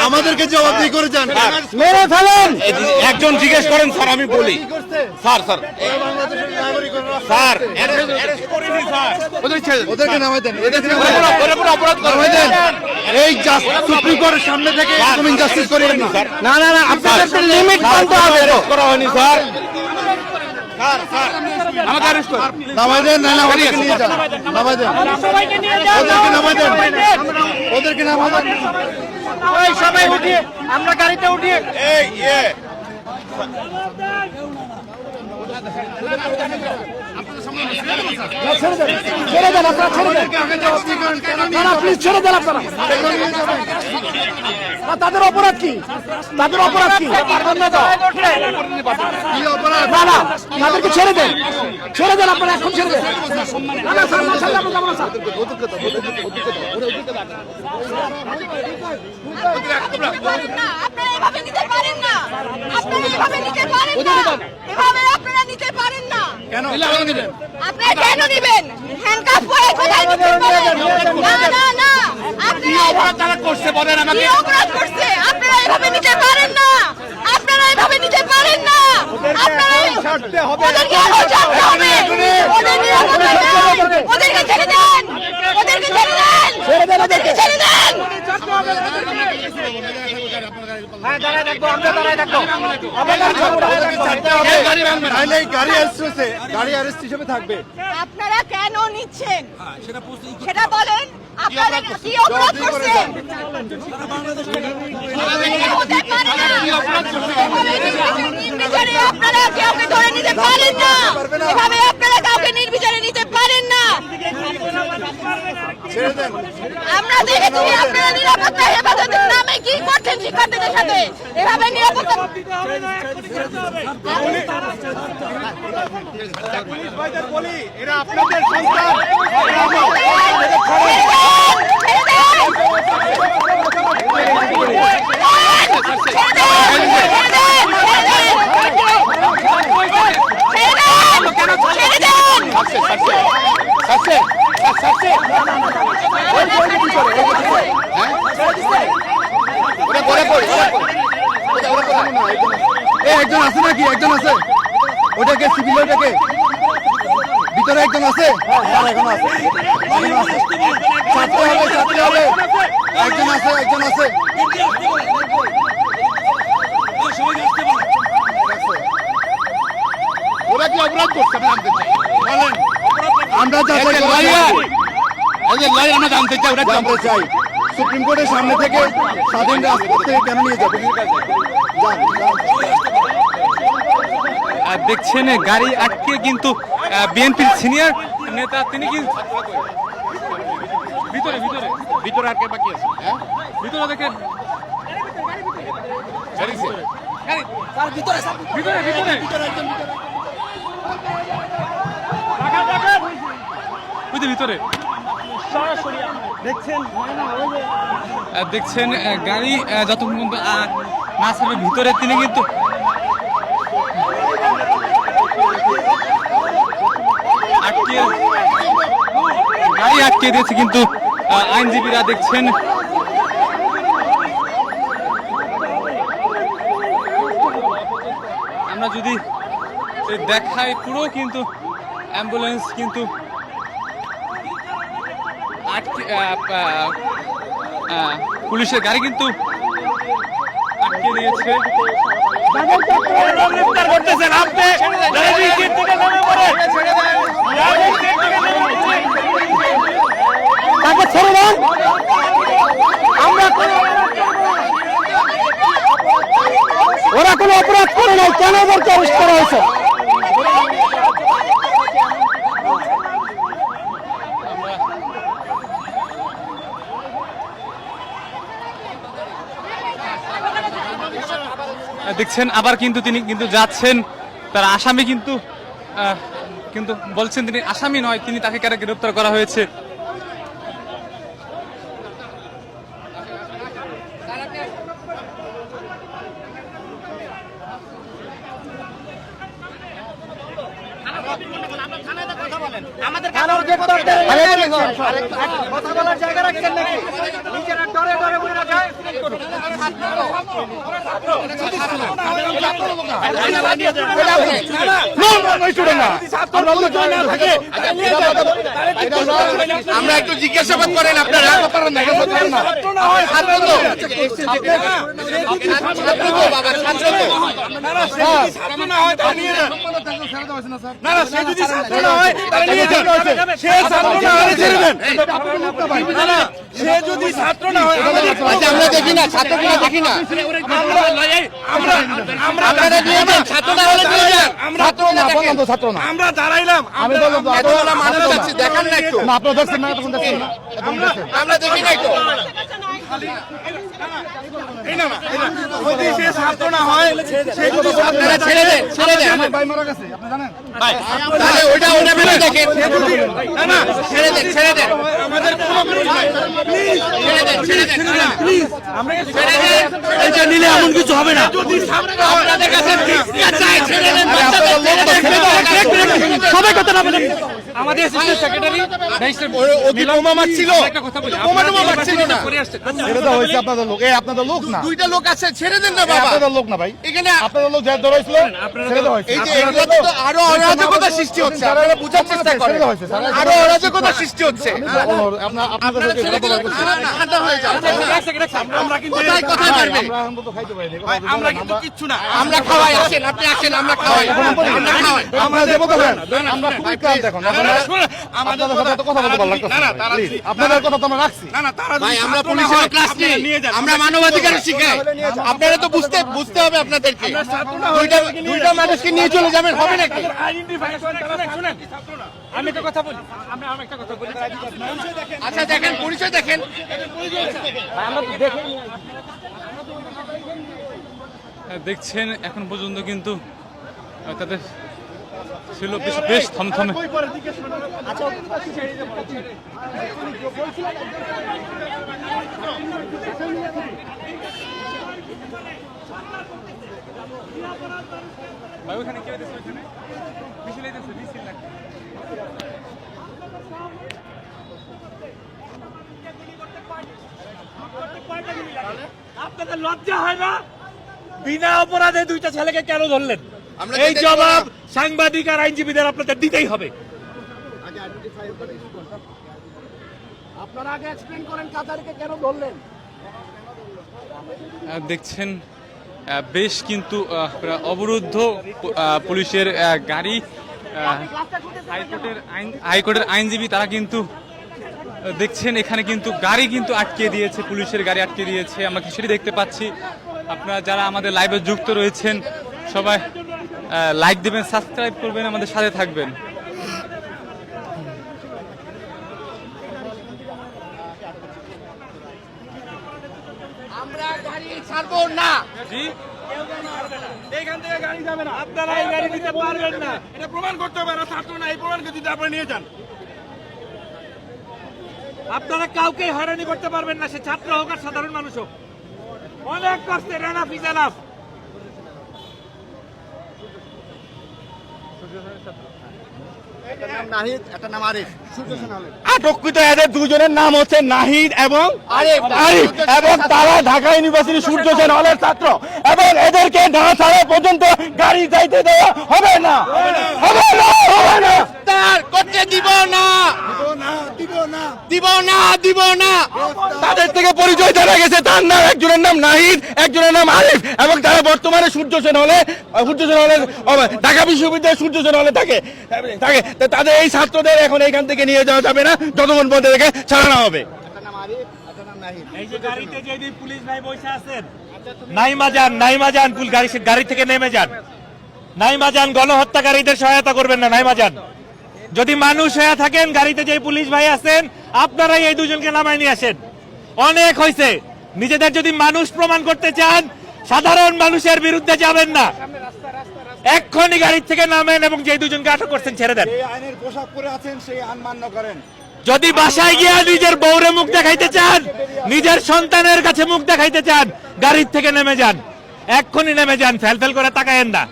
আমাদেরকে জবাবদিহি করে যান। মেরে ফেলেন। একজন জিজ্ঞেস করেন স্যার, আমি বলি স্যার স্যার স্যার ওদেরকে নামাই দেন, নামাই দেন। এই সুপ্রিম কোর্টের সামনে থেকে এরকম ইনজাস্টিস করিয়েন না। না না না, আপনাদের একটা লিমিট মানতে হবে তো। করা হয়নি স্যার। আমাকে অ্যারেস্ট করুন। নামাই দেন, না না ওদেরকে নিয়ে যান, নামাই দেন, ওদেরকে নামাই দেন, ওদেরকে নামাই দেন। ওই সবাই উঠিয়ে, আমরা গাড়িতে উঠিয়ে। এই ইয়ে ছেড়ে দেন, ছেড়ে দেন, আপনারা ছেড়ে দেন। না না, প্লিজ ছেড়ে দেন আপনারা। না, তাদের অপরাধ কি? তাদের অপরাধ কি? পারবেন না তো? না না, তাদেরকে ছেড়ে দেন, ছেড়ে দেন আপনারা, এখন ছেড়ে দেন। না না স্যার, না ছাড়লে আমরা যাবো না স্যার। আপনারা এভাবে নিতে পারেন না, আপনারা এভাবে নিতে পারেন না, এভাবে আপনারা নিতে পারেন না। আপনারা কেন নিবেন? হ্যান্ডকাফ পরে কোথায় নিতে পারেন? না না না, আপনারা তারা করছে বলেন আমাকে। কি অপরাধ করছে? আপনারা এভাবে নিতে পারেন না, আপনারা এভাবে নিতে পারেন না। আপনারা ওদেরকে এখন ছাড়তে হবে, ওদের নিরাপত্তা নেই। ওদেরকে ছেড়ে দেন, ওদেরকে ছেড়ে দেন, ওদেরকে ছেড়ে দেন। হ্যাঁ, দাঁড়ায় থাকবো, আমরা দাঁড়ায় থাকবো। গাড়ি অ্যারেস্ট হিসেবে থাকবে। আপনারা কেন নিচ্ছেন সেটা বলেন। আপনারা কি অপরাধ করছেন? হতে পারে না। নির্বিচারে আপনারা কাউকে ধরে নিতে পারেন না, এভাবে আপনারা কাউকে নির্বিচারে নিতে পারেন না। আমরা দেখেছি আপনারা নিরাপত্তা হেফাজতের নামে কি করছেন শিক্ষার্থীদের সাথে। এভাবে নিরাপত্তা একজন আছে নাকি? একজন আছে? ওটাকে সিভিল, ওটাকে ভিতরে একজন আছে? এখন আছে, ছাড়তে হবে, ছাড়তে হবে। একজন আছে, একজন আছে। ওরা কি অপরাধ করছে আমি জানতে চাই, বলেন। আমরা আমরা জানতে চাই ওরা জানতে চাই সুপ্রিম কোর্টের সামনে থেকে স্বাধীন রাজপথ থেকে কেন নিয়ে যাবে? দেখছেন গাড়ি আটকে কিন্তু বিএনপির সিনিয়র নেতা তিনি কি ভিতরে ভিতরে ভিতরে আর কে বাকি আছে? হ্যাঁ ভিতরে দেখেন, ছেড়েছে। ভিতরে ভিতরে ভিতরে দেখছেন গাড়ি যতক্ষণ পর্যন্ত না ছাড়বে ভিতরে তিনি কিন্তু গাড়ি আটকে দিয়েছে কিন্তু আইনজীবীরা দেখছেন আমরা যদি দেখাই পুরো কিন্তু অ্যাম্বুলেন্স কিন্তু আটকে পুলিশের গাড়ি কিন্তু আটকে দিয়েছে। তাকে ছেড়ে দেন। আমরা ওরা কোনো অপরাধ করে নাই, কেন ওদেরকে অ্যারেস্ট করা হয়েছে? দেখছেন আবার কিন্তু তিনি কিন্তু যাচ্ছেন, তার আসামি কিন্তু কিন্তু বলছেন তিনি আসামি নয়, তিনি তাকে কারা গ্রেফতার করা হয়েছে। থানায় কথা বলেন। আমাদের কথা বলার জায়গা রাখছেন নাকি? নিজেরা ডরে ডরে বলে যায়। আমরা একটু জিজ্ঞাসাবাদ করেন আপনারা সে যদি ছাত্র না হয় আমরা দেখি না ছাত্র কিনা দেখি না আমরা দাঁড়াইলাম এতগুলা মানুষ আছে দেখান না একটু আপনারা দেখছেন না তখন দেখছেন না আমরা দেখি না একটু যদি সে ছাত্র না হয় সে যদি আপনারা ছেড়ে দেন আমার ভাই মারা গেছে আপনি জানেন তাহলে ওইটা ভেবে দেখেন ছেড়ে দেন আমাদের এটা নিলে এমন কিছু হবে না আপনাদের কাছে ছেড়ে দেন সবাই কথা না বলেন। আমাদের অ্যাসিস্ট্যান্ট সেক্রেটারি বোমা মারছিল বোমা মারছিল না এটা তো হয়েছে আপনাদের লোক আপনাদের লোক না দুইটা লোক আছে ছেড়ে দেন না বাবা আপনাদের লোক না ভাই এখানে আপনাদের লোক যা ধরেছিল ছেড়ে দেওয়া হয়েছে এই যে এগুলোতে তো আরো অরাজকতা সৃষ্টি হচ্ছে আপনারা বুঝার চেষ্টা করেন আরো অরাজকতা সৃষ্টি হচ্ছে আপনাদের ঠান্ডা হয়ে যাও আমরা কিন্তু কোথায় মারবে আমরা কিন্তু কিচ্ছু না। আমরা খাওয়াই আসেন আপনি আসেন আমরা খাওয়াই আমরা খাওয়াই আমরা দেবো তো আমরা খুবই ক্লান্ত এখন আপনাদের সাথে তো কথা বলতে পারলাম আপনাদের কথা তো আমরা রাখছি না না তারা ভাই আমরা পুলিশের ক্লাস নিই আমরা মানবাধিকার শিখাই আপনারা তো বুঝতে হবে আপনাদেরকে দুইটা মানুষকে নিয়ে চলে যাবেন হবে নাকি আমি তো কথা বলি আমরা একটা কথা বলি আচ্ছা দেখেন পরিচয় দেখেন দেখছেন এখন পর্যন্ত কিন্তু তাদের ছিল বেশ থমথমে। ভাই ওখানে কে দিছে ওখানে মিছিল দিছে মিছিল না আপনাদের লজ্জা হয় না? বিনা অপরাধে দুইটা ছেলেকে কেন ধরলেন? আমরা এই জবাব সাংবাদিক আর আইনজীবীদের আপনাদের দিতেই হবে। আপনারা আগে এক্সপ্লেইন করেন কাতারকে কেন ধরলেন? দেখছেন বেশ কিন্তু অবরুদ্ধ পুলিশের গাড়ি হাইকোর্টের আইনজীবী তারা কিন্তু দেখছেন এখানে কিন্তু গাড়ি কিন্তু আটকে দিয়েছে, পুলিশের গাড়ি আটকে দিয়েছে। আমরা সেটি দেখতে পাচ্ছি। আপনারা যারা আমাদের লাইভে যুক্ত রয়েছেন সবাই লাইক দেবেন, সাবস্ক্রাইব করবেন, আমাদের সাথে থাকবেন। আমরা গাড়ি ছাড়বো না জি এইখান থেকে গাড়ি যাবে না। আপনারা এই গাড়ি দিতে পারবেন না, এটা প্রমাণ করতে হবে। আর ছাত্র না, এই প্রমাণকে যদি আপনারা নিয়ে যান, আপনারা কাউকে হয়রানি করতে পারবেন না, সে ছাত্র হোক আর সাধারণ মানুষ হোক। অনেক কষ্টে এনাফ ইজ এনাফ। আটককৃত এদের দুজনের নাম হচ্ছে নাহিদ এবং আরিফ, এবং তারা ঢাকা ইউনিভার্সিটি সূর্য সেন হলের ছাত্র, এবং এদেরকে না ছাড়া পর্যন্ত গাড়ি যাইতে দেওয়া হবে না, হবে না, হবে না। তার করতে দিব না দিব না তাদের থেকে পরিচয় জানা গেছে, তার নাম একজনের নাম নাহিদ, একজনের নাম আরিফ, এবং তারা বর্তমানে সূর্য সেন হলে ঢাকা বিশ্ববিদ্যালয়ের সূর্য সেন হলে থাকে। তাদের এই ছাত্রদের এখন এইখান থেকে নিয়ে যাওয়া যাবে না যতক্ষণ পর্যন্ত এদেরকে ছাড়ানো হবে। এই যে গাড়িতে যে পুলিশ ভাই বসে আছেন, নাইমা যান গাড়ি থেকে নেমে যান। নাইমা যান, গণহত্যাকারীদের সহায়তা করবেন না। নাইমা যান, যদি মানুষ হয়ে থাকেন, গাড়িতে যে পুলিশ ভাই আছেন আপনারাই এই দুজনকে নামায় নিয়ে আসেন। অনেক হয়েছে। নিজেদের যদি মানুষ প্রমাণ করতে চান, সাধারণ মানুষের বিরুদ্ধে যাবেন না। এক্ষুনি গাড়ি থেকে নামেন এবং যে দুজনকে আটক করছেন ছেড়ে দেন। আইনের পোশাক পরে আছেন সেই আইন মান্য করেন। যদি বাসায় গিয়া নিজের বউরে মুখ দেখাইতে চান, নিজের সন্তানের কাছে মুখ দেখাইতে চান, গাড়ির থেকে নেমে যান, এক্ষুনি নেমে যান, ফেল করে তাকায়েন না।